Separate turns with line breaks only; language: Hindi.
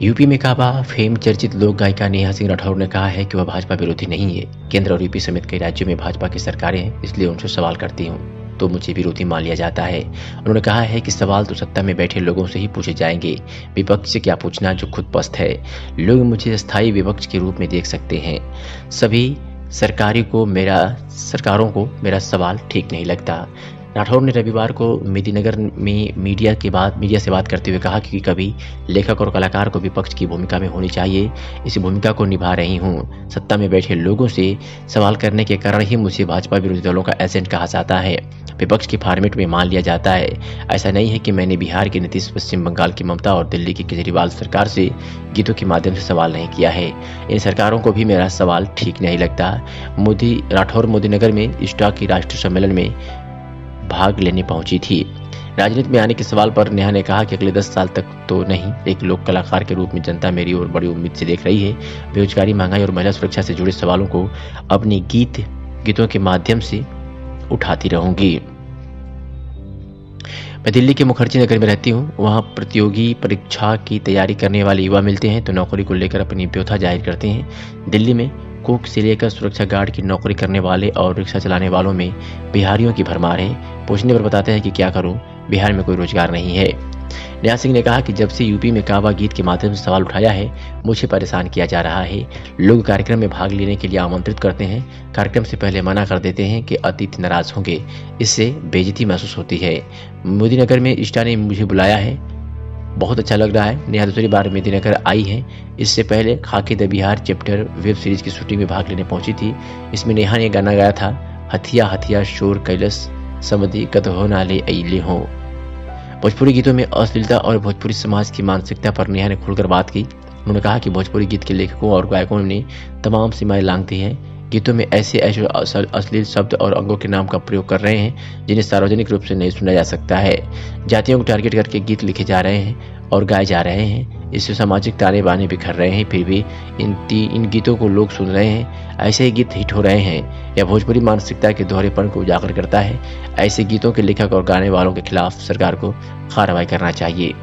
यूपी में काबा फेम चर्चित लोक गायिका नेहा सिंह राठौर ने कहा है कि वह भाजपा विरोधी नहीं है। केंद्र और यूपी समेत कई राज्यों में भाजपा की सरकारें हैं, इसलिए उनसे सवाल करती हूँ तो मुझे विरोधी मान लिया जाता है। उन्होंने कहा है कि सवाल तो सत्ता में बैठे लोगों से ही पूछे जाएंगे, विपक्ष से क्या पूछना जो खुद पस्त है। लोग मुझे स्थायी विपक्ष के रूप में देख सकते हैं। सभी सरकारों को मेरा सवाल ठीक नहीं लगता। राठौर ने रविवार को मेदिनीनगर में मीडिया से बात करते हुए कहा कि कभी लेखक और कलाकार को विपक्ष की भूमिका में होनी चाहिए। इस भूमिका को निभा रही हूँ। सत्ता में बैठे लोगों से सवाल करने के कारण ही मुझे भाजपा विरोधी दलों का एजेंट कहा जाता है, विपक्ष की फॉर्मेट में मान लिया जाता है। ऐसा नहीं है कि मैंने बिहार की नीतीश, पश्चिम बंगाल की ममता और दिल्ली की केजरीवाल सरकार से गीतों के माध्यम से सवाल नहीं किया है। इन सरकारों को भी मेरा सवाल ठीक नहीं लगता। राठौर मोदीनगर में स्टॉक की राष्ट्रीय सम्मेलन में भाग लेने पहुंची थी। राजनीति में आने के सवाल पर नेहा ने कहा कि अगले 10 साल तक तो नहीं, एक लोक कलाकार के रूप में जनता मेरी ओर बड़ी उम्मीद से देख रही है। बेरोजगारी, महंगाई और महिला सुरक्षा से जुड़े सवालों को अपनी गीतों के माध्यम से उठाती रहूंगी। मैं दिल्ली के मुखर्जी नगर में रहती हूँ। वहाँ प्रतियोगी परीक्षा की तैयारी करने वाले युवा मिलते हैं तो नौकरी को लेकर अपनी व्यथा जाहिर करते हैं। दिल्ली में कुक से लेकर सुरक्षा गार्ड की नौकरी करने वाले और रिक्शा चलाने वालों में बिहारियों की भरमार है। पूछने पर बताते हैं कि क्या करूं, बिहार में कोई रोजगार नहीं है। नेहा सिंह ने कहा कि जब से यूपी में काबा गीत के माध्यम से सवाल उठाया है, मुझे परेशान किया जा रहा है। लोग कार्यक्रम में भाग लेने के लिए आमंत्रित करते हैं, कार्यक्रम से पहले मना कर देते हैं कि अतिथि नाराज होंगे, इससे बेइज्जती महसूस होती है। मोदीनगर में इष्टा ने मुझे बुलाया है, बहुत अच्छा लग रहा है। नेहा दूसरी बार मेदिनीनगर आई है। इससे पहले खाकी the Bihar chapter web series की शूटिंग में भाग लेने पहुंची थी। इसमें नेहा ने गाना गाया था, हथिया हथिया शोर कैलस समधि कत हो नाले अले हो। भोजपुरी गीतों में अश्लीलता और भोजपुरी समाज की मानसिकता पर नेहा ने खुलकर बात की। उन्होंने कहा कि भोजपुरी गीत के लेखकों और गायकों ने तमाम सीमाएं लांघ दी हैं। गीतों में ऐसे अश्लील शब्द और अंगों के नाम का प्रयोग कर रहे हैं जिन्हें सार्वजनिक रूप से नहीं सुना जा सकता है। जातियों को टारगेट करके गीत लिखे जा रहे हैं और गाए जा रहे हैं। इससे सामाजिक ताने बाने बिखर रहे हैं, फिर भी इन गीतों को लोग सुन रहे हैं। ऐसे ही गीत हिट हो रहे हैं। यह भोजपुरी मानसिकता के दोहरेपन को उजागर करता है। ऐसे गीतों के लेखक और गाने वालों के खिलाफ सरकार को कार्रवाई करना चाहिए।